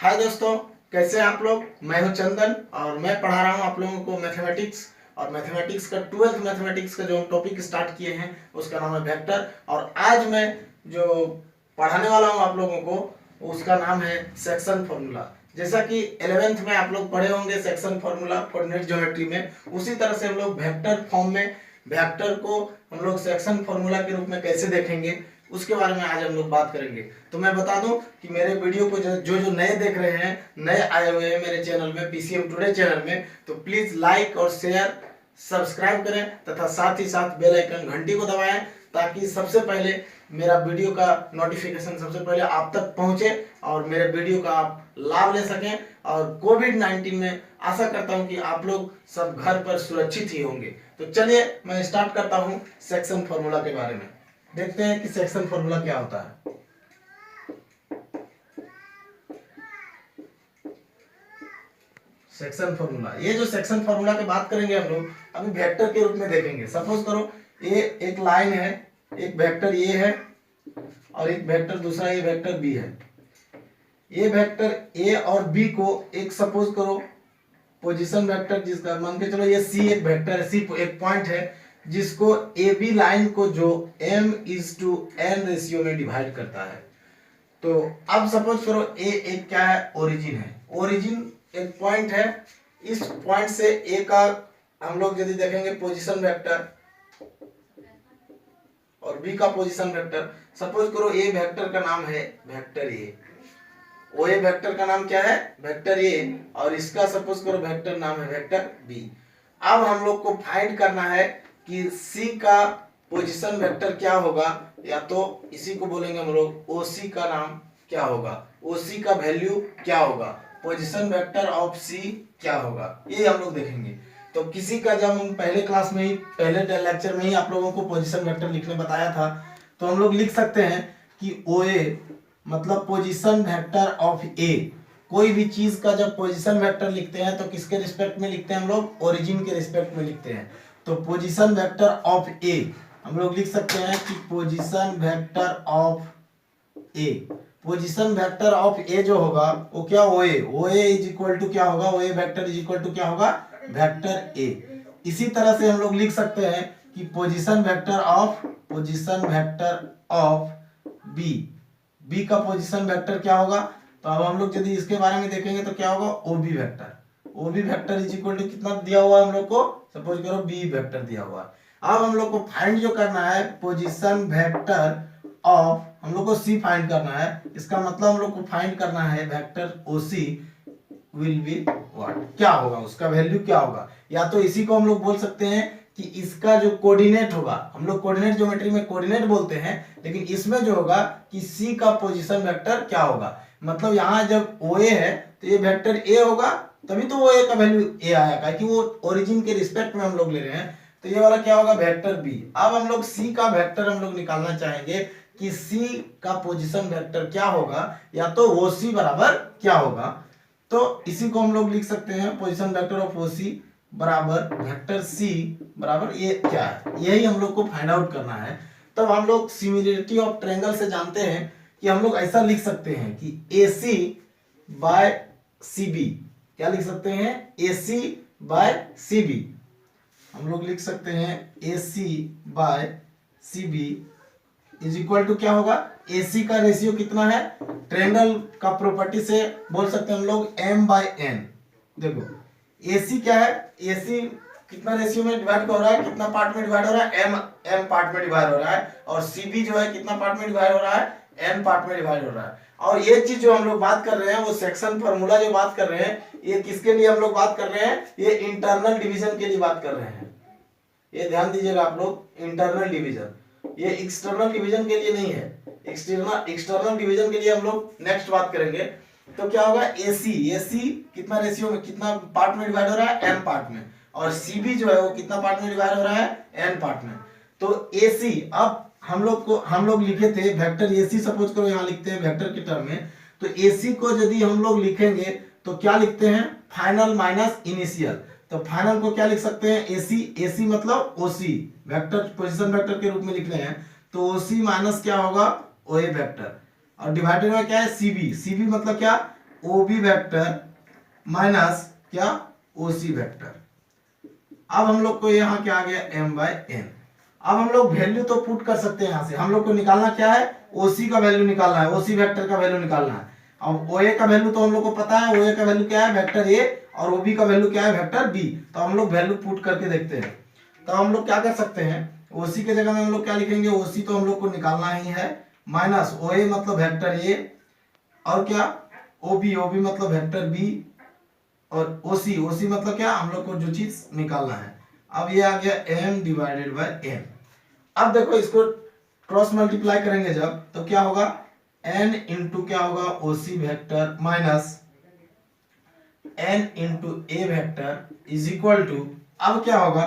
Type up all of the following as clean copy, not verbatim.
हाय दोस्तों, कैसे हैं आप लोग। मैं हूं चंदन और मैं पढ़ा रहा हूं आप लोगों को मैथमेटिक्स। और मैथमेटिक्स का 12th मैथमेटिक्स का जो हम टॉपिक स्टार्ट किए हैं उसका नाम है वेक्टर। और आज मैं जो पढ़ाने वाला हूं आप लोगों को उसका नाम है सेक्शन फॉर्मूला। जैसा कि 11th में आप लोग पढ़े होंगे सेक्शन फॉर्मूला कोऑर्डिनेट ज्योमेट्री में, उसी तरह से हम लोग वेक्टर फॉर्म में वेक्टर को हम लोग सेक्शन फॉर्मूला के रूप में कैसे देखेंगे उसके बारे में आज हम लोग बात करेंगे। तो मैं बता दूं कि मेरे वीडियो को जो जो नए देख रहे हैं, नए आए हुए हैं मेरे चैनल में, पीसीएम टुडे चैनल में, तो प्लीज लाइक और शेयर सब्सक्राइब करें तथा साथ ही साथ बेल आइकन घंटी को दबाएं ताकि सबसे पहले मेरा वीडियो का नोटिफिकेशन सबसे पहले आप तक पहुंचे और मेरे वीडियो का आप लाभ ले सकें। और कोविड-19 में आशा करता हूं कि आप लोग सब घर पर सुरक्षित ही होंगे। तो चलिए मैं स्टार्ट करता हूं सेक्शन फॉर्मूला के बारे में। देखते हैं कि सेक्शन फॉर्मूला क्या होता है। सेक्शन फॉर्मूला, ये जो सेक्शन फॉर्मूला की बात करेंगे हम लोग अभी वेक्टर के रूप में देखेंगे। सपोज करो ये एक लाइन है, एक वेक्टर ये है और एक वेक्टर दूसरा ये वेक्टर बी है। ये वेक्टर ए और बी को एक सपोज करो पोजीशन वेक्टर, जिसका मान के चलो ये सी एक वेक्टर है, सी एक पॉइंट है जिसको ए बी लाइन को जो m/n रेशियो में डिवाइड करता है। तो अब सपोज करो ए एक क्या है, ओरिजिन है। ओरिजिन एक पॉइंट है, इस पॉइंट से ए का हम लोग यदि देखेंगे पोजीशन वेक्टर और बी का पोजीशन वेक्टर, सपोज करो ए वेक्टर का नाम है vector A, O A vector का नाम क्या है वेक्टर ए, और इसका सपोज करो वेक्टर नाम है वेक्टर बी। अब हम लोग को फाइंड करना है कि सी का पोजीशन वेक्टर क्या होगा, या तो इसी को बोलेंगे हम लोग ओसी का नाम क्या होगा, ओसी का वैल्यू क्या होगा, पोजीशन वेक्टर ऑफ सी क्या होगा, ये हम लोग देखेंगे। तो किसी का जब हम पहले क्लास में ही पहले लेक्चर में ही आप लोगों को पोजीशन वेक्टर लिखने बताया था, तो हम लोग लिख सकते हैं कि ओ ए मतलब पोजीशन वेक्टर ऑफ ए। कोई भी चीज का जब पोजीशन वेक्टर लिखते हैं तो किसके रिस्पेक्ट में लिखते हैं हम लोग, ओरिजिन के रिस्पेक्ट में लिखते हैं। तो पोजीशन वेक्टर ऑफ ए हम लोग लिख सकते हैं कि position vector of A, position vector of A जो होगा वो क्या, O A is equal to क्या होगा, O A vector is equal to क्या होगा, वेक्टर ए। इसी तरह से हम लोग लिख सकते हैं कि position vector of B, B का पोजीशन वेक्टर क्या होगा। तो अब हम लोग यदि इसके बारे में देखेंगे तो क्या होगा, OB vector, OB vector is equal to कितना दिया हुआ है हम लोग को, सपोज करो बी वेक्टर दिया हुआ है। अब हम लोग को फाइंड जो करना है पोजीशन वेक्टर ऑफ, हम लोग को सी फाइंड करना है। इसका मतलब हम लोग को फाइंड करना है vector OC will be what, क्या होगा, उसका वैल्यू क्या होगा। या तो इसी को हम लोग बोल सकते हैं कि इसका जो कोऑर्डिनेट होगा, हम लोग कोऑर्डिनेट ज्योमेट्री में कोऑर्डिनेट बोलते हैं, लेकिन इसमें जो होगा कि सी का पोजीशन वेक्टर क्या होगा। मतलब यहाँ जब ओ ए है तो ये वेक्टर ए होगा, तभी तो वो ए का वैल्यू ए आएगा कि वो ओरिजिन के रिस्पेक्ट में हम लोग ले रहे हैं। तो ये वाला क्या होगा, वेक्टर बी। अब हम लोग सी का वेक्टर हम लोग निकालना चाहेंगे कि सी का पोजीशन वेक्टर क्या होगा, या तो ओ सी बराबर क्या होगा। तो इसी को हम लोग लिख सकते हैं पोजीशन वेक्टर ऑफ ओ सी बराबर वेक्टर सी बराबर ये क्या है, यही हम लोग को फाइंड आउट करना है। तब हम लोग सिमिलरिटी ऑफ ट्रायंगल से जानते हैं कि हम लोग ऐसा लिख सकते हैं कि AC बाय CB, क्या लिख सकते हैं, AC बाय CB। हम लोग लिख सकते हैं AC by CB is equal to क्या होगा, AC का रेशियो कितना है, ट्रायंगल का प्रॉपर्टी से बोल सकते हैं हम लोग m/n। देखो AC क्या है, AC कितना रेशियो में डिवाइड हो रहा है, कितना पार्ट में डिवाइड हो रहा है, m पार्ट में डिवाइड हो रहा है, और CB जो है कितना पार्ट में डिवाइड हो रहा है, n पार्ट में डिवाइड हो रहा है। और ये चीज जो हम लोग बात कर रहे हैं वो सेक्शन फार्मूला जो बात कर रहे हैं, ये किसके लिए हम लोग बात कर रहे हैं, ये इंटरनल डिवीजन के लिए बात कर रहे हैं। ये ध्यान दीजिएगा आप लोग, इंटरनल डिवीजन, ये एक्सटर्नल डिवीजन के लिए नहीं है। एक्सटर्नल डिवीजन के लिए हम लोग नेक्स्ट बात करेंगे। तो क्या होगा, AC कितना रेशियो में, कितना पार्ट में डिवाइड हो रहा है, m पार्ट में, और CB जो है वो कितना पार्ट में डिवाइड हो रहा है, n पार्ट में। तो AC, अब हम लोग लिखे थे वेक्टर AC, सपोज करो यहाँ लिखते हैं वेक्टर के टर्म में। तो AC को यदि हम लोग लिखेंगे तो क्या लिखते हैं, फाइनल माइनस इनिशियल। तो फाइनल को क्या लिख सकते हैं, AC मतलब OC, वेक्टर पोजीशन वेक्टर के रूप में लिख रहे हैं। तो OC माइनस क्या होगा, OA वेक्टर, और डिवाइडेड बाय क्या है, CB मतलब क्या, ओ बी वेक्टर माइनस क्या ओ सी वेक्टर। अब हम लोग को यहाँ क्या आ गया m बाय n। अब हम लोग वैल्यू तो पुट कर सकते हैं यहाँ से, हम लोग को निकालना क्या है, ओसी का वैल्यू निकालना है, ओसी वेक्टर का वैल्यू निकालना है। अब ओए का वैल्यू तो हम लोग को पता है, ओए का वैल्यू क्या है वेक्टर ए, और ओबी का वैल्यू क्या है वेक्टर बी। तो हम लोग वैल्यू पुट करके देखते हैं। तो हम लोग क्या कर सकते हैं, ओसी के जगह में हम लोग क्या लिखेंगे, ओसी तो हम लोग को निकालना ही है, माइनस ओए मतलब वेक्टर ए, और क्या ओबी, ओबी मतलब वेक्टर बी, और ओसी, ओसी मतलब क्या, हम लोग को जो चीज निकालना है। अब ये आ गया m डिवाइडेड बाय n। अब देखो इसको क्रॉस मल्टीप्लाई करेंगे जब, तो क्या होगा, n इंटू क्या होगा OC vector minus n into A vector is equal to, अब क्या होगा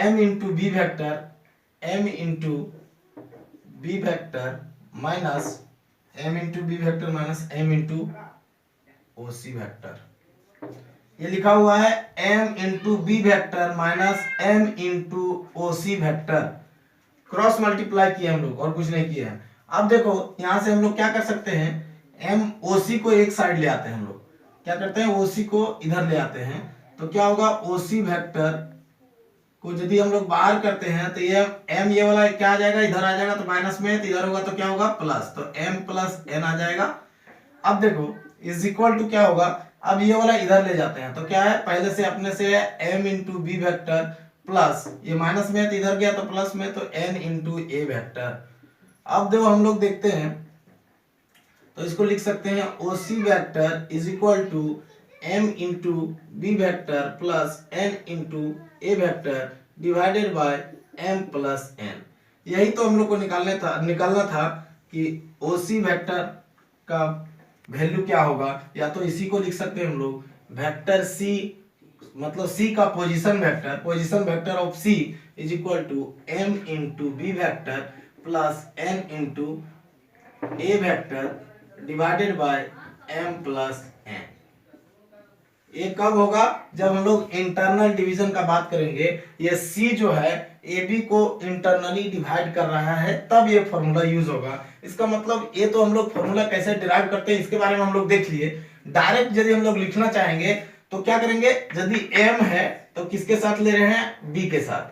m into B vector, m into B vector minus m into B vector minus m into OC vector. ये लिखा हुआ है m into B vector minus m into OC vector. Cross multiply किए हम लोग और कुछ नहीं किया है। अब देखो यहां से हम लोग क्या कर सकते हैं, m ओसी को एक साइड ले आते हैं, हम लोग क्या करते हैं ओसी को इधर ले आते हैं, तो क्या होगा ओसी वेक्टर को यदि हम लोग बाहर करते हैं तो ये m ये वाला क्या आ जाएगा, इधर आ जाएगा, तो माइनस में, तो इधर होगा तो क्या होगा प्लस, तो m प्लस n आ जाएगा। अब देखो इज इक्वल टू क्या होगा, अब ये वाला इधर ले जाते हैं तो क्या है, पहले से अपने से है m into B vector plus, ये माइनस में है तो इधर गया तो प्लस में, तो n इंटू ए वेक्टर। अब देखो हम लोग देखते हैं, तो इसको लिख सकते हैं OC vector is equal to m into B vector plus n into A vector divided by m plus n। यही तो हम लोग को निकालना था कि ओसी वेक्टर का वैल्यू क्या होगा, या तो इसी को लिख सकते हैं हम लोग वेक्टर सी, मतलब सी का position vector, position vector of C is equal to m into B vector plus n into A vector divided by m plus n। ये कब होगा, जब हम लोग इंटरनल डिवीजन का बात करेंगे, ये c जो है AB को इंटरनली डिवाइड कर रहा है, तब ये फॉर्मूला यूज होगा। इसका मतलब ये तो हम लोग फॉर्मूला कैसे डिराइव करते हैं इसके बारे में हम लोग देख लिए। डायरेक्ट यदि हम लोग लिखना चाहेंगे तो क्या करेंगे, यदि m है तो किसके साथ ले रहे हैं, b के साथ,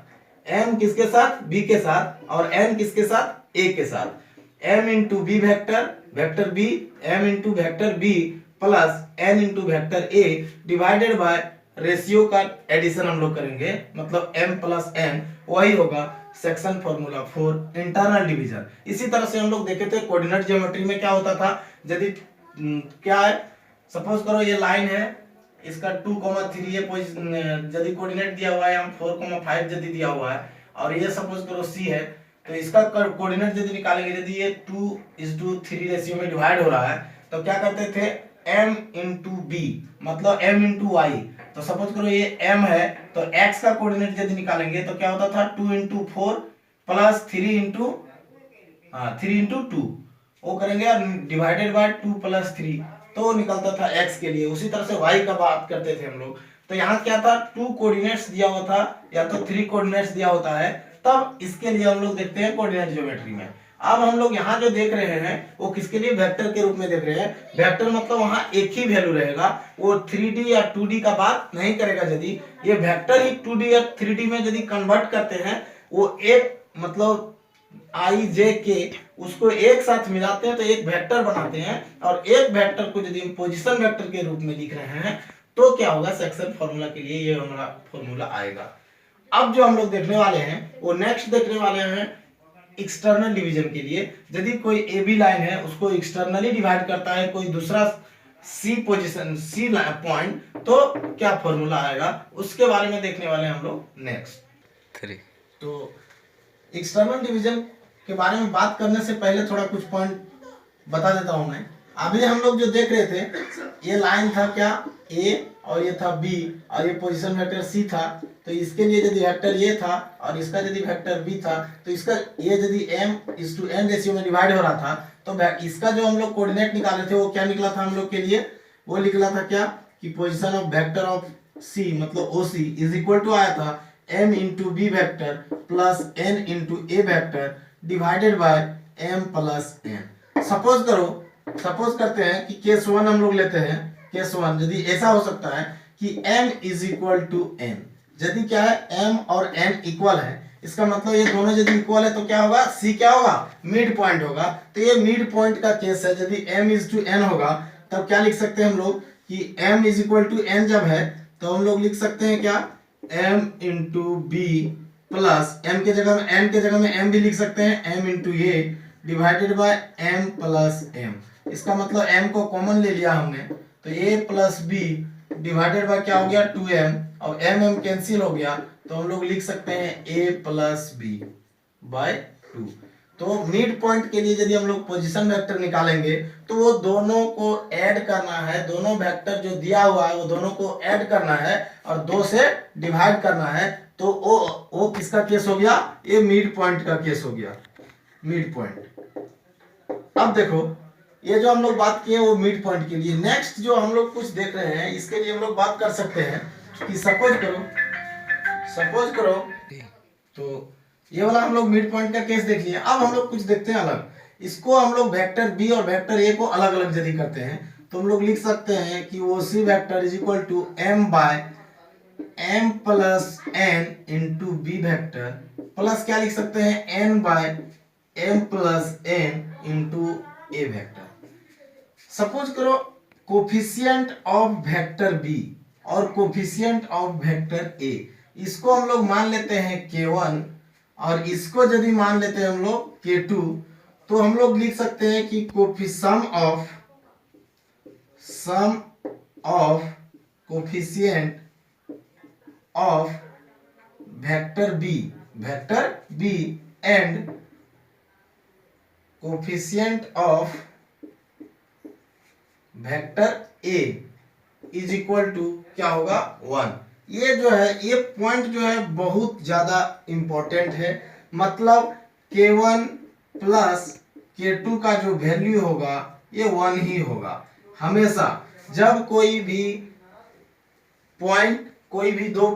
m किसके साथ, b के साथ, और n किसके साथ, a के साथ। m into B vector, vector b, m into vector b plus n into vector a divided by ratio का एडिशन हम लोग करेंगे, मतलब m प्लस n, वही होगा section formula for internal division. इसी तरह से हम लोग देखे थे कोऑर्डिनेट ज्योमेट्री में क्या होता था, यदि क्या है, सपोज करो ये लाइन है, इसका 2,3 ये यदि कोऑर्डिनेट दिया हुआ है, हम 4,5 यदि दिया हुआ है, और ये सपोज करो c है, तो इसका कोऑर्डिनेट यदि निकालेंगे, यदि ये 2:3 रेशियो में डिवाइड हो रहा है, तो क्या करते थे m इंटू बी मतलब m इंटू वाई। तो सपोज करो ये m है, तो x का कोऑर्डिनेट यदि निकालेंगे तो क्या होता था 2 इंटू 4 प्लस 3 इंटू 2, वो करेंगे और डिवाइडेड बाय 2 प्लस 3, तो वो निकलता था x के लिए। उसी तरह से y का बात करते थे हम लोग, तो यहाँ क्या था 2 कोऑर्डिनेट्स दिया हुआ था या तो 3 कोऑर्डिनेट्स दिया होता है, तब इसके लिए हम लोग देखते हैं कोऑर्डिनेट ज्योमेट्री में। अब हम लोग यहाँ जो देख रहे हैं वो किसके लिए, वेक्टर के रूप में देख रहे हैं। वेक्टर मतलब वहां एक ही वैल्यू रहेगा, वो 3D या 2D का बात नहीं करेगा। यदि ये वेक्टर ही 2D या 3D में यदि कन्वर्ट करते हैं, वो एक मतलब i j k उसको एक साथ मिलाते हैं तो एक वेक्टर बनाते हैं, और एक वेक्टर को यदि हम पोजीशन वेक्टर के रूप में लिख रहे हैं तो क्या होगा, सेक्शन फॉर्मूला के लिए ये हमारा फॉर्मूला आएगा। अब जो हम लोग देखने वाले हैं वो नेक्स्ट देखने वाले हैं एक्सटर्नल डिवीजन के लिए। यदि कोई ए बी लाइन है उसको एक्सटर्नली डिवाइड करता है कोई दूसरा सी पोजीशन, सी पॉइंट, तो क्या फॉर्मूला आएगा, उसके बारे में देखने वाले हैं हम लोग नेक्स्ट 3। तो एक्सटर्नल डिवीजन के बारे में बात करने से पहले थोड़ा कुछ पॉइंट बता देता हूं मैं। अभी हम लोग जो देख रहे थे, ये लाइन था क्या A और ये था B और ये पोजीशन वेक्टर C था, तो इसके लिए यदि वेक्टर ये था और इसका यदि वेक्टर B था, तो इसका ये यदि m:n रेशियो में डिवाइड हो रहा था, तो इसका जो हम लोग कोऑर्डिनेट निकाले थे वो क्या निकला था हम लोग के लिए, वो निकला था क्या कि position of vector of C मतलब OC इज इक्वल टू आया था m into B vector plus n into A vector divided by m plus n। Suppose करते हैं कि केस 1 हम लोग लेते हैं, केस 1 यदि ऐसा हो सकता है कि m is equal to n, यदि क्या है m और n इक्वल है, इसका मतलब ये दोनों यदि इक्वल है तो क्या होगा, c क्या होगा, मिड पॉइंट होगा। तो ये मिड पॉइंट का केस है। यदि m इज टू n होगा तब क्या लिख सकते हैं हम लोग कि m is equal to n जब है तो हम लोग लिख सकते हैं क्या, m into B plus m के जगह में n के जगह में m भी लिख सकते हैं, m into A divided by m plus m। इसका मतलब m को कॉमन ले लिया हमने तो a plus B divided by क्या हो गया 2m, अब m कैंसिल हो गया तो हम लोग लिख सकते हैं a प्लस बी बाय 2। तो मिड पॉइंट के लिए यदि हम लोग पोजीशन वेक्टर निकालेंगे तो वो दोनों को ऐड करना है, दोनों वेक्टर जो दिया हुआ है वो दोनों को ऐड करना है और 2 से डिवाइड करना है। तो वो किसका केस हो गया, ये मिड पॉइंट का केस हो गया, मिड पॉइंट। अब देखो ये जो हम लोग बात किए वो मिड पॉइंट के लिए। नेक्स्ट जो हम लोग कुछ देख रहे हैं इसके लिए हम लोग बात कर सकते हैं कि सपोज करो तो ये वाला हम लोग मिड पॉइंट का केस देख लिया। अब हम लोग कुछ देखते हैं अलग। इसको हम लोग वेक्टर बी और वेक्टर ए को अलग अलग यदि करते हैं तो हम लोग लिख सकते हैं कि वो C vector is equal to m by m plus n into B vector plus क्या लिख सकते हैं n by m plus n into A vector. Suppose करो कोफिशिएंट ऑफ वेक्टर बी और कोफिशिएंट ऑफ वेक्टर ए, इसको हम लोग मान लेते हैं k1 और इसको यदि मान लेते हैं हम लोग k2, तो हम लोग लिख सकते हैं कि sum of coefficient of vector B and coefficient of vector A is equal to क्या होगा 1। ये जो है ये पॉइंट जो है बहुत ज्यादा इंपॉर्टेंट है। मतलब k1 प्लस k2 का जो वैल्यू होगा ये 1 ही होगा हमेशा। जब कोई भी पॉइंट, कोई भी दो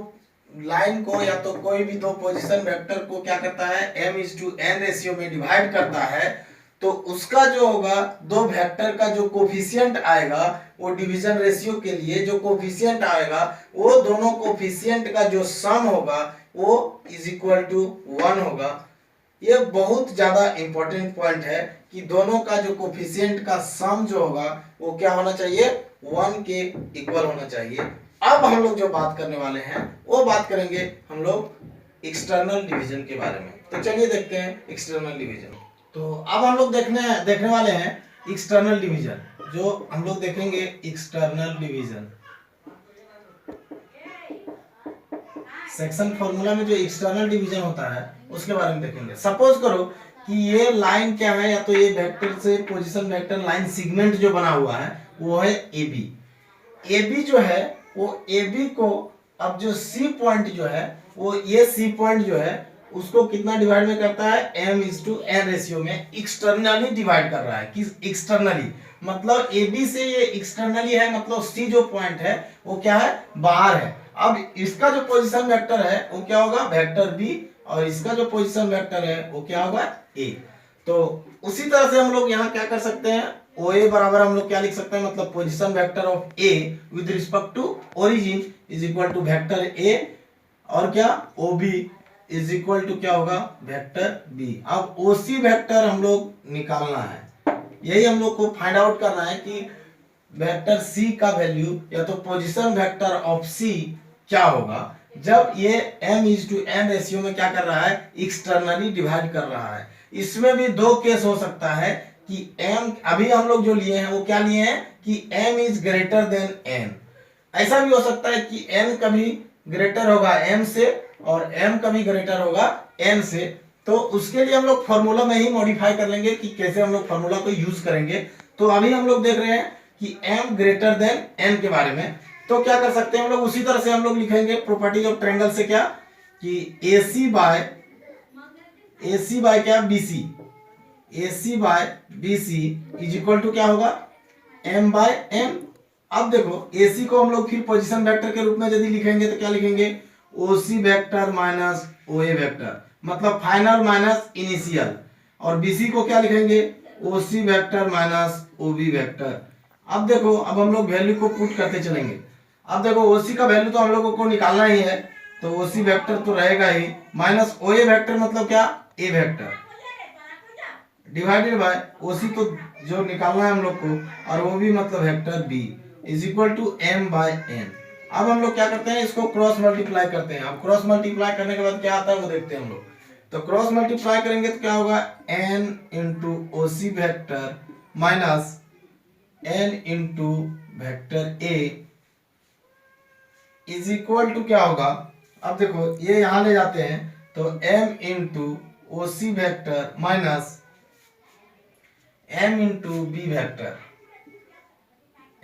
लाइन को या तो कोई भी दो पोजीशन वेक्टर को क्या करता है m/n रेशियो में डिवाइड करता है तो उसका जो होगा दो वेक्टर का जो कोफिशिएंट आएगा वो डिवीजन रेशियो के लिए जो कोफिशिएंट आएगा वो दोनों कोफिशिएंट का जो सम होगा वो इज इक्वल टू 1 होगा। ये बहुत ज्यादा इंपॉर्टेंट पॉइंट है कि दोनों का जो कोफिशिएंट का सम जो होगा वो क्या होना चाहिए, 1 के इक्वल होना चाहिए। अब हम लोग जो बात करने वाले हैं वो बात करेंगे हम लोग एक्सटर्नल डिवीजन के बारे में। तो चलिए देखते हैं एक्सटर्नल डिवीजन। तो अब हम लोग देखने वाले हैं एक्सटर्नल डिवीजन। जो हम लोग देखेंगे एक्सटर्नल डिवीजन सेक्शन फॉर्मूला में जो एक्सटर्नल डिवीजन होता है उसके बारे में देखेंगे। सपोज करो कि ये लाइन क्या है, या तो ये वेक्टर से पोजीशन वेक्टर लाइन सेगमेंट जो बना हुआ है वो है AB जो है वो AB को अब जो C पॉइंट जो है वो ये C पॉइंट जो है उसको कितना डिवाइड में करता है, m/n रेशियो में एक्सटर्नली डिवाइड कर रहा है। किस एक्सटर्नली, मतलब AB से ये एक्सटर्नली है, मतलब C जो पॉइंट है वो क्या है, बाहर है। अब इसका जो पोजीशन वेक्टर है वो क्या होगा, वेक्टर B, और इसका जो पोजीशन वेक्टर है वो क्या होगा, A। तो उसी तरह से हम लोग यहाँ क्या कर सकते हैं, OA बराबर हम लोग क्या लिख सकते हैं, मतलब position vector of A with respect to origin is equal to vector A, और क्या OB इज इक्वल टू क्या होगा, वेक्टर B। अब OC वेक्टर हम लोग निकालना है, यही हम लोग को फाइंड आउट करना है कि वेक्टर C का वैल्यू या तो पोजीशन वेक्टर ऑफ C क्या होगा जब ये m/n रेशियो में क्या कर रहा है, एक्सटर्नली डिवाइड कर रहा है। इसमें भी दो केस हो सकता है कि m, अभी हम लोग जो लिए हैं वो क्या लिए हैं कि m is greater than n। ऐसा भी हो सकता है कि n कभी ग्रेटर होगा m से और m कभी ग्रेटर होगा n से। तो उसके लिए हम लोग फॉर्मूला में ही मॉडिफाई कर लेंगे कि कैसे हम लोग फॉर्मूला को यूज करेंगे। तो अभी हम लोग देख रहे हैं कि m ग्रेटर देन n के बारे में। तो क्या कर सकते हैं हम लोग, उसी तरह से हम लोग लिखेंगे प्रॉपर्टीज ऑफ ट्रायंगल से क्या कि AC बाय क्या BC, AC by BC is equal to क्या होगा, m बाय n। अब देखो AC को हम लोग फिर पोजीशन वेक्टर के रूप में यदि लिखेंगे तो क्या लिखेंगे, OC vector minus OA vector, मतलब फाइनल माइनस इनिशियल। और BC को क्या लिखेंगे, OC vector minus OB vector. अब देखो, अब हम लोग वैल्यू को पुट करते चलेंगे। अब देखो ओसी का वैल्यू तो हम लोगों को निकालना ही है, तो ओसी वेक्टर तो रहेगा ही, माइनस ओए वेक्टर मतलब क्या, ए वेक्टर, डिवाइडेड बाय ओसी तो जो निकालना है हम लोग को, और वो भी मतलब vector B is equal to M by N. अब हम लोग क्या करते हैं, इसको क्रॉस मल्टीप्लाई करते हैं। अब क्रॉस मल्टीप्लाई करने के बाद क्या आता है वो देखते हैं हम लोग। तो क्रॉस मल्टीप्लाई करेंगे तो क्या होगा, N into OC vector minus N into vector A is equal to क्या होगा। अब देखो ये यहां ले जाते हैं, तो m into OC vector minus m into B vector,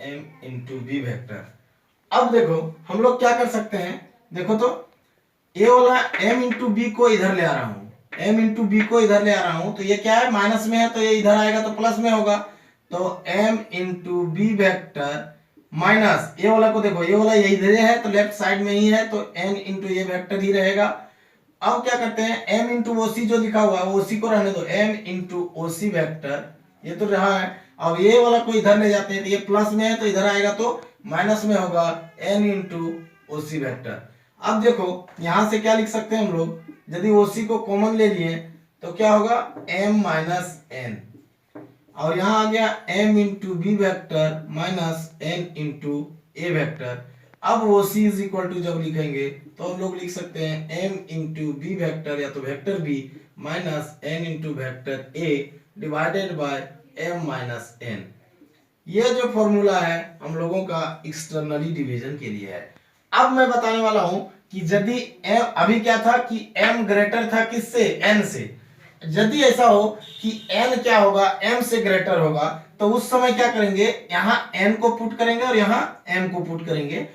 m into B vector. अब देखो हम लोग क्या कर सकते हैं, देखो तो ये वाला m इंटू बी को इधर ले आ रहा हूं, m इंटू बी को इधर ले आ रहा हूं, तो ये क्या है, माइनस में है, तो ये इधर आएगा तो प्लस में होगा। तो m into B vector minus ये वाला को देखो, ये वाला ये इधर है तो लेफ्ट साइड में ही है, तो n इंटू ये वेक्टर ही रहेगा। अब क्या करते हैं, m इंटू ओसी जो लिखा हुआ है ओसी को रहने दो, m इंटू ओसी वेक्टर ये तो रहा है। अब ये वाला को इधर ले जाते हैं, तो ये प्लस में है तो इधर आएगा तो माइनस में होगा, n इंटू ओसी वेक्टर। अब देखो यहां से क्या लिख सकते हैं हम लोग, यदि ओसी को कॉमन ले लिए तो क्या होगा, m माइनस एन, और यहां आ गया m into B vector minus n into A vector. अब वो c इज इक्वल टू जब लिखेंगे तो हम लोग लिख सकते हैं m इंटू बी वैक्टर या तो vector b minus n into vector a divided by m minus n। ये जो फॉर्मूला है हम लोगों का एक्सटर्नली डिवीजन के लिए है। अब मैं बताने वाला हूं कि यदि m अभी क्या था कि m ग्रेटर था किससे, n से, यदि ऐसा हो कि n क्या होगा, m से ग्रेटर होगा, तो उस समय क्या करेंगे, यहाँ n को पुट करेंगे और यहाँ m को पुट करेंगे।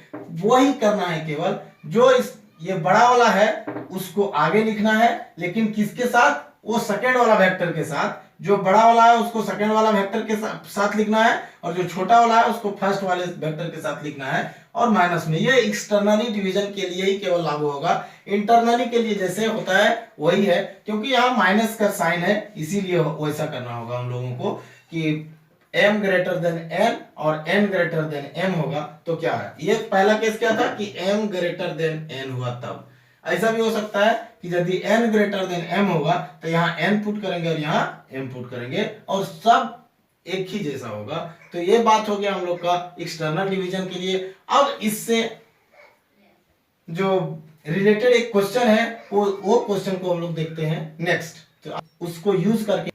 वही करना है, केवल जो इस ये बड़ा वाला है उसको आगे लिखना है, लेकिन किसके साथ, वो सेकेंड वाला वेक्टर के साथ। जो बड़ा वाला है उसको सेकेंड वाला वेक्टर के साथ लिखना है, और जो छोटा वाला है उसको फर्स्ट वाले वेक्टर के साथ लिखना है, और माइनस में। ये एक्सटर्नली डिवीजन के लिए ही केवल लागू होगा, इंटरनली के लिए जैसे होता है वही है, क्योंकि यहाँ माइनस का साइन है इसीलिए वैसा करना होगा हम लोगों को कि m ग्रेटर देन n और n ग्रेटर देन m होगा। तो क्या है, ये पहला केस क्या था कि m ग्रेटर देन n हुआ, तब ऐसा भी हो सकता है कि यदि n ग्रेटर देन m होगा तो यहाँ n पुट करेंगे और यहाँ m पुट करेंगे, और सब एक ही जैसा होगा। तो ये बात हो गया हम लोग का एक्सटर्नल डिवीजन के लिए। अब इससे जो रिलेटेड एक क्वेश्चन है वो क्वेश्चन को हम लोग देखते हैं नेक्स्ट, तो उसको यूज करके।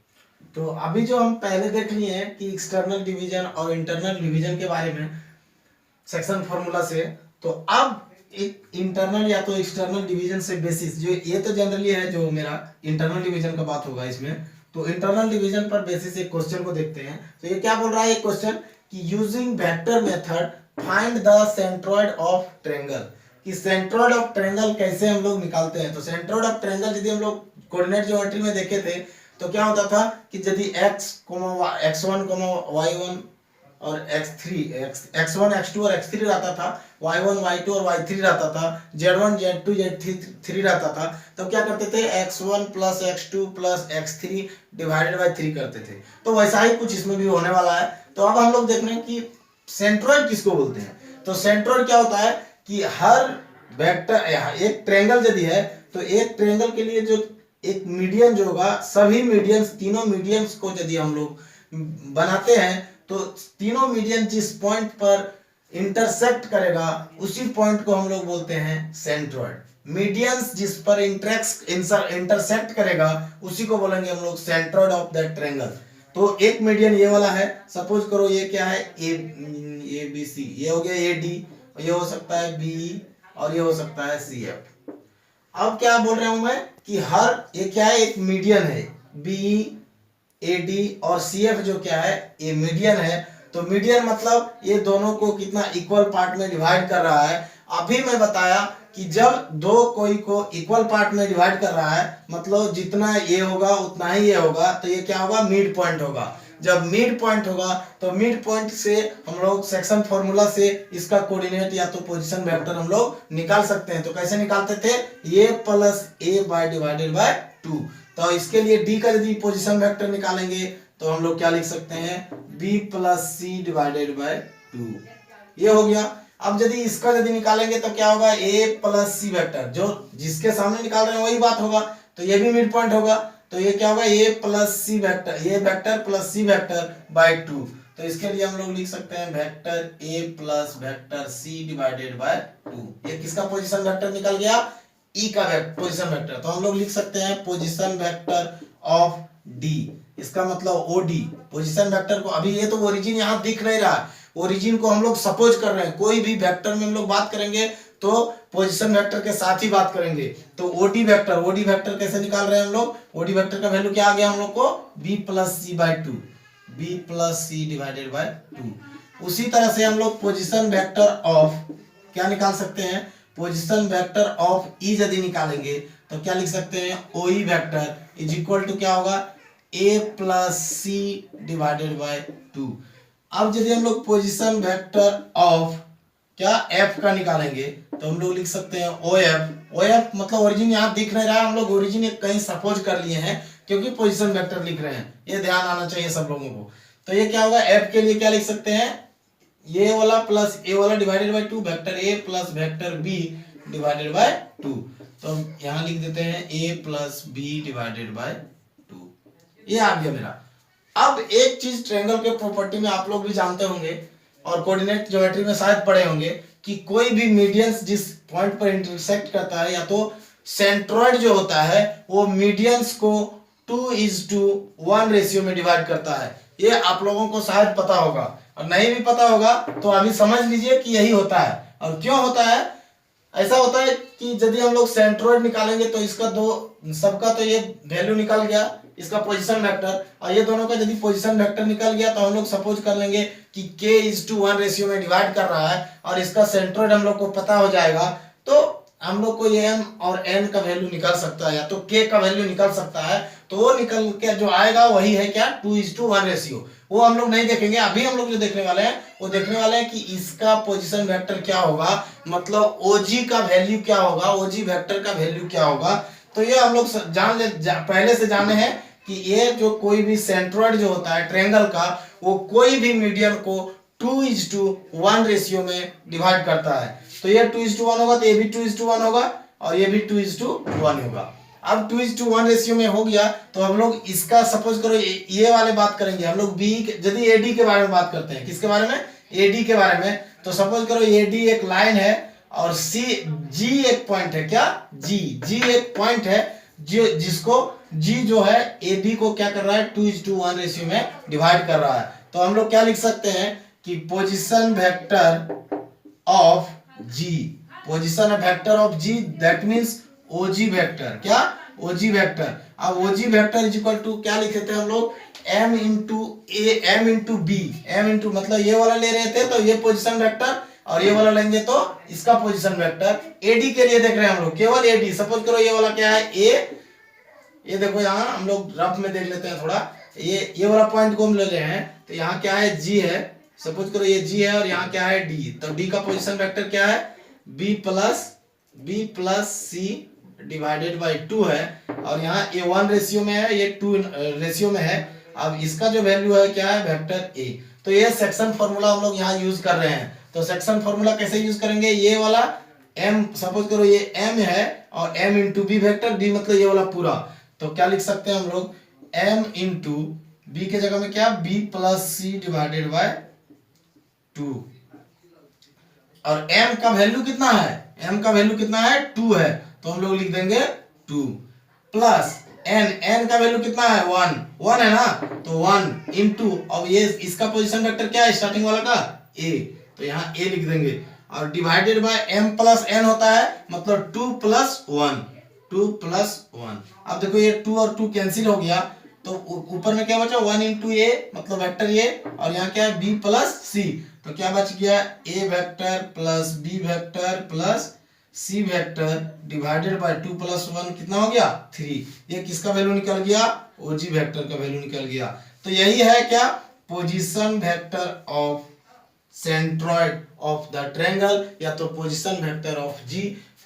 तो अभी जो हम पहले देख लिए हैं कि एक्सटर्नल डिवीजन और इंटरनल डिवीजन के बारे में सेक्शन फॉर्मूला से, तो अब एक इंटरनल या तो एक्सटर्नल डिवीजन से बेसिस, जो ये तो जनरली है जो मेरा इंटरनल डिवीजन का बात होगा इसमें, तो इंटरनल डिवीजन पर बेसिस एक क्वेश्चन को देखते हैं। तो ये क्या बोल रहा है, एक क्वेश्चन कि using vector method find the centroid of triangle, कि सेंट्रोइड ऑफ ट्रायंगल कैसे हम लोग निकालते हैं। तो सेंट्रोइड ऑफ ट्रायंगल यदि हम लोग कोऑर्डिनेट ज्योमेट्री में देखे थे तो क्या होता था कि यदि x1, y1 और x1, x2 और x3 रहता था, y1, y2 और y3 रहता था, z1, z2, z3 रहता था, तो क्या करते थे, x1 plus x2 plus x3 divided by 3 करते थे। तो वैसा ही कुछ इसमें भी होने वाला है। तो अब हम लोग देख रहे हैं कि सेंट्रोइड किसको बोलते हैं। तो सेंट्रोइड क्या होता है कि हर वेक्टर, एक ट्रायंगल यदि है तो एक ट्रायंगल के लिए जो एक मीडियन जो होगा, सभी मीडियंस, तीनों मीडियंस को यदि हम लोग बनाते हैं तो तीनों मीडियन जिस पॉइंट पर इंटरसेक्ट करेगा उसी पॉइंट को हम लोग बोलते हैं सेंट्रोइड। मीडियंस जिस पर इंटरसेक्ट करेगा उसी को बोलेंगे हम लोग सेंट्रोइड ऑफ दैट ट्रायंगल। तो एक मीडियन ये वाला है, सपोज करो ये क्या है, ए बी सी, ये हो गया ए डी, ये हो सकता है बी, और ये हो सकता है सी एफ। अब क्या बोल रहा हूं मैं कि हर ये क्या है, एक मीडियन है, बी, ए डी और सी एफ जो क्या है, ये मीडियन है। तो मीडियन मतलब ये दोनों को कितना इक्वल पार्ट में डिवाइड कर रहा है। अभी मैं बताया कि जब दो कोई को इक्वल पार्ट में डिवाइड कर रहा है, मतलब जितना ये होगा उतना ही ये होगा, तो ये क्या होगा, मिड पॉइंट होगा। जब मिड पॉइंट होगा तो मिड पॉइंट से हम लोग सेक्शन फॉर्मूला से इसका कोऑर्डिनेट या तो पोजीशन वेक्टर हम लोग निकाल सकते हैं। तो कैसे निकालते थे, a plus a by divided by 2। तो इसके लिए d का यदि पोजीशन वेक्टर निकालेंगे तो हम लोग क्या लिख सकते हैं, b plus C divided by 2। ये हो गया। अब यदि इसका यदि निकालेंगे तो क्या होगा, a प्लस सी वेक्टर, जो जिसके सामने निकाल रहे हैं वही बात होगा, तो ये भी मिड पॉइंट होगा। तो ये क्या होगा, a प्लस सी वेक्टर, ये vector plus C vector by 2। तो इसके लिए हम लोग लिख सकते हैं vector a plus vector c divided by 2। ये किसका पोजीशन वेक्टर निकल गया, e का पोजीशन वेक्टर। तो हम लोग लिख सकते हैं पोजीशन वेक्टर ऑफ d, इसका मतलब OD पोजीशन वेक्टर को। अभी ये तो ओरिजिन यहाँ दिख नहीं रहा, ओरिजिन को हम लोग सपोज कर रहे हैं। कोई भी वेक्टर में हम लोग बात करेंगे तो पोजीशन वेक्टर के साथ ही बात करेंगे। तो ओडी वेक्टर कैसे निकाल रहे हैं हम लोग, ओडी वेक्टर का वैल्यू क्या आ गया हम लोग को, b plus C by 2, b plus C divided by 2। उसी तरह से हम लोग पोजीशन वेक्टर ऑफ क्या निकाल सकते हैं, पोजीशन वेक्टर ऑफ ई यदि निकालेंगे तो क्या लिख सकते हैं, ओई वेक्टर इज इक्वल टू क्या होगा, a plus C divided by 2। अब यदि हम लोग पोजीशन वेक्टर ऑफ क्या f का निकालेंगे तो हम लोग लिख सकते हैं OF मतलब ओरिजिन यहाँ दिख नहीं रहा है, हम लोग ओरिजिन कहीं सपोज कर लिए हैं क्योंकि पोजीशन वेक्टर लिख रहे हैं, ये ध्यान आना चाहिए सब लोगों को। तो ये क्या होगा, f के लिए क्या लिख सकते हैं, ये वाला प्लस ए वाला divided by 2, vector a plus vector b divided by 2। तो यहाँ लिख देते हैं a plus B divided by 2। ये आ गया मेरा। अब एक चीज ट्रायंगल के प्रॉपर्टी में आप लोग भी जानते होंगे और कोऑर्डिनेट ज्योमेट्री में शायद पढ़े होंगे कि कोई भी मीडियंस जिस पॉइंट पर इंटरसेक्ट करता है या तो सेंट्रॉइड जो होता है वो मीडियंस को 2:1 रेशियो में डिवाइड करता है। ये आप लोगों को शायद पता होगा, और नहीं भी पता होगा तो अभी समझ लीजिए कि यही होता है। और क्यों होता है, ऐसा होता है कि यदि हम लोग सेंट्रॉइड निकालेंगे तो इसका सबका तो ये वैल्यू निकल गया, इसका पोजीशन वेक्टर, और ये दोनों का यदि पोजीशन वेक्टर निकल गया तो हम लोग सपोज कर लेंगे कि k:1 रेशियो में डिवाइड कर रहा है और इसका सेंट्रॉइड हम लोग को पता हो जाएगा, तो हम लोग को ये m और n का वैल्यू निकल सकता है या तो k का वैल्यू निकल सकता है। तो वो निकल के जो आएगा वही है क्या, 2:1 रेशियो। वो हम लोग नहीं देखेंगे, अभी हम लोग जो देखने वाले हैं वो देखने वाले हैं कि इसका पोजीशन वेक्टर क्या होगा, मतलब OG का वैल्यू क्या होगा, OG वेक्टर का वैल्यू क्या होगा। तो ये हम लोग पहले से जाने हैं कि ये जो कोई भी सेंट्रॉइड जो होता है ट्रायंगल का, वो कोई भी मीडियन को 2:1 रेशियो में डिवाइड करता है। तो ये 2:1 होगा तो ये भी 2:1 होगा और ये भी 2:1 होगा। अब 2:1 रेशियो में हो गया तो हम लोग इसका सपोज करो ये वाले बात करेंगे हम लोग बी, यदि एडी के बारे में बात करते हैं, किसके बारे में, एडी के बारे में, तो सपोज करो एडी एक लाइन है और जी एक पॉइंट है, क्या, जी एक पॉइंट है जिसको जी जो है एबी को क्या कर रहा है, 2:1 रेशियो में डिवाइड कर रहा है। तो हम लोग क्या लिख सकते हैं कि position vector of G, position vector of G that means OG vector, क्या, ओजी वेक्टर। अब OG vector is equal to क्या लिखे थे हम लोग, m into A, m into B, m into मतलब ये वाला ले रहे थे तो ये पोजीशन वेक्टर, और ये वाला लेंगे तो इसका पोजीशन वेक्टर। एडी के लिए देख रहे हैं हम लोग केवल एडी, सपोज करो ये वाला क्या है ए, ये देखो यहाँ हम लोग रफ में देख लेते हैं थोड़ा, ये वाला पॉइंट को हम ले रहे हैं तो यहाँ क्या है, जी है, सपोज करो ये जी है और यहाँ क्या है डी, तो डी का पोजीशन वेक्टर क्या है, b plus C divided by 2 है, और यहाँ ये 1 रेशियो में है, ये 2 रेशियो में है। अब इसका जो वैल्यू है क्या है, वेक्टर a। तो ये सेक्शन फॉर्मूला हम लोग यहाँ यूज कर रहे हैं। तो सेक्शन फॉर्मूला कैसे यूज करेंगे, ये वाला m, सपोज करो ये m है और m into B vector, b मतलब ये वाला पूरा, तो क्या लिख सकते हैं हम लोग, m इंटू बी के जगह में क्या, b plus C divided by 2, और m का वैल्यू कितना है, m का वैल्यू कितना है, 2 है, तो हम लोग लिख देंगे 2 प्लस n का वैल्यू कितना है, 1 है ना, तो 1 इंटू, अब ये इसका पोजीशन वेक्टर क्या है स्टार्टिंग वाला का, a, तो यहाँ a लिख देंगे, और divided by m plus n होता है मतलब 2 प्लस 1। अब देखो ये 2 और 2 कैंसिल हो गया तो ऊपर में क्या बचा, 1 इंटू ए मतलब वेक्टर ये, और यहाँ क्या है b प्लस सी, तो क्या बच गया, a vector plus b vector plus c vector divided by 2 plus 1 कितना हो गया, 3। ये किसका वैल्यू निकल गया, OG वेक्टर का वैल्यू निकल गया। तो यही है क्या, position vector of centroid of the triangle, या तो पोजीशन वेक्टर ऑफ जी,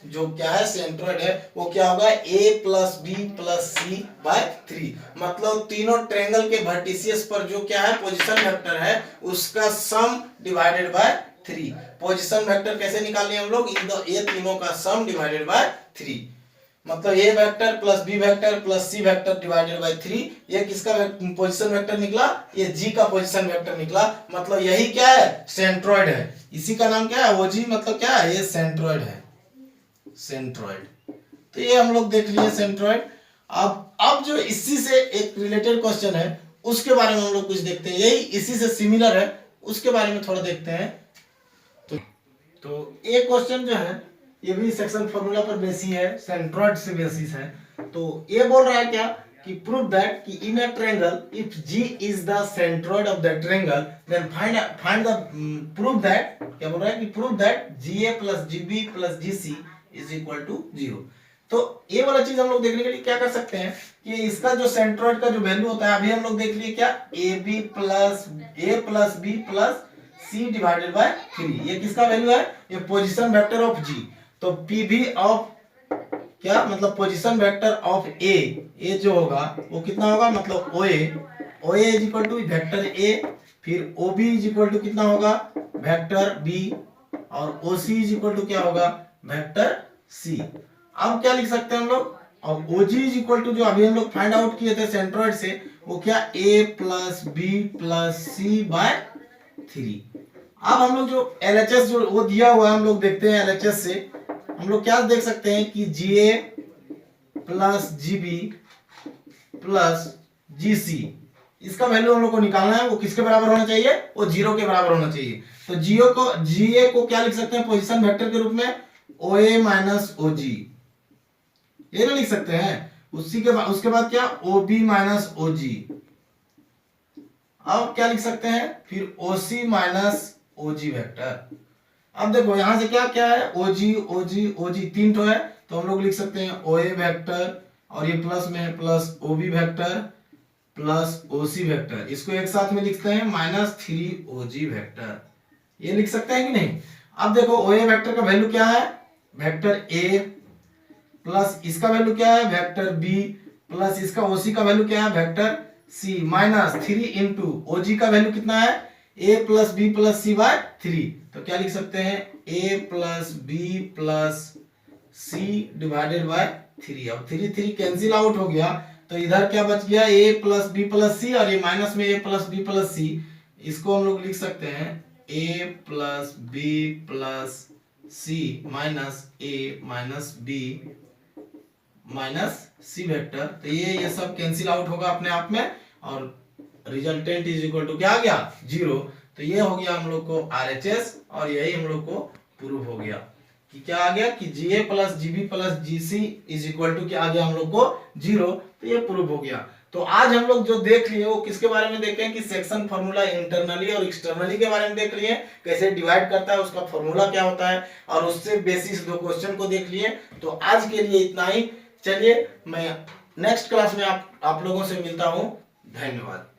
जो क्या है सेंट्रोइड है वो क्या होगा a plus B plus C by 3। मतलब तीनों ट्रायंगल के वर्टिसियस पर जो क्या है पोजीशन वेक्टर है उसका सम डिवाइडेड बाय 3। पोजीशन वेक्टर कैसे निकालेंगे हम लोग, ये तीनों का सम डिवाइडेड बाय 3। मतलब a vector plus b vector plus c vector divided by 3। ये किसका पोजीशन वेक्टर निकला, ये g का पोजीशन वेक्टर निकला। मतलब यही क्या है सेंट्रोइड है, इसी का नाम क्या है OG, मतलब क्या है ये सेंट्रोइड है, सेंट्रोइड। तो ये हम लोग देख लिए सेंट्रोइड। अब जो इसी से एक रिलेटेड क्वेश्चन है उसके बारे में हम लोग कुछ देखते हैं, यही इसी से सिमिलर है उसके बारे में थोड़ा देखते हैं। तो एक क्वेश्चन जो है ये भी सेक्शन फार्मूला पर बेसी है, सेंट्रोइड से बेसिस है। तो ये बोल रहा है क्या कि प्रूव दैट कि in a triangle if G is the centroid of the triangle then find the prove that, क्या बोल रहा है कि prove that GA plus GB plus GC is equal to 0। तो ये वाला चीज हम लोग देखने के लिए क्या कर सकते हैं कि इसका जो सेंट्रोइड का जो वैल्यू होता है अभी हम लोग देख लिए क्या AB plus A plus B plus C divided by 3। ये किसका वैल्यू है, ये पोजीशन वेक्टर ऑफ G। तो PV ऑफ क्या मतलब पोजीशन वेक्टर ऑफ A जो होगा वो कितना होगा, मतलब OA is equal to vector A, फिर OB इज इक्वल टू कितना होगा वेक्टर B, और OC इज इक्वल टू क्या होगा वेक्टर C। अब क्या लिख सकते हैं हम लोग, अब OG इज इक्वल टू जो अभी हम लोग फाइंड आउट किए थे सेंट्रोइड से वो क्या A plus B plus C by 3। अब हम लोग जो LHS जो वो दिया हुआ है हम लोग देखते हैं LHS से हम लोग क्या देख सकते हैं कि GA plus GB plus GC इसका वैल्यू हम लोग को निकालना है, वो किसके बराबर होना चाहिए, वो 0 के बराबर होना चाहिए। तो GA को क्या लिख सकते हैं पोजीशन वेक्टर के रूप में OA माइनस OG, ये ना लिख सकते हैं। उसके बाद क्या OB माइनस OG। अब क्या लिख सकते हैं फिर OC माइनस OG वेक्टर। अब देखो यहां से क्या क्या है OG तीन तो है, तो हम लोग लिख सकते हैं OA वेक्टर और ये प्लस में है plus OB vector plus OC vector, इसको एक साथ में लिखते हैं माइनस 3OG वेक्टर, ये लिख सकते हैं कि नहीं। अब देखो OA वेक्टर का वैल्यू क्या है वेक्टर A प्लस इसका वैल्यू क्या है वेक्टर B प्लस इसका OC का वैल्यू क्या है vector C minus 3 into OG का वैल्यू कितना है A plus B plus C by 3। तो क्या लिख सकते हैं A plus B plus C divided by 3। अब 3 कैंसिल आउट हो गया तो इधर क्या बच गया A plus B plus C और ये माइनस में A plus B plus C, इसको हम लोग लिख सकते हैं A plus B plus C minus A minus B minus C vector. तो ये सब कैंसिल आउट होगा अपने आप में और रिजल्टेंट इज इक्वल टू क्या आ गया 0। तो ये हो गया हम लोग को RHS और यही हम लोग को प्रूव हो गया कि क्या आ गया कि GA plus GB plus GC is equal to क्या आ गया हम लोग को 0। तो ये प्रूव हो गया। तो आज हम लोग जो देख लिए वो किसके बारे में देखे कि सेक्शन फार्मूला इंटरनली और एक्सटर्नली के बारे में देख लिए, कैसे डिवाइड करता है उसका फार्मूला क्या होता है और उससे बेसिस दो क्वेश्चन को देख लिए। तो आज के लिए इतना ही, चलिए मैं नेक्स्ट क्लास में आप लोगों से मिलता हूँ। धन्यवाद।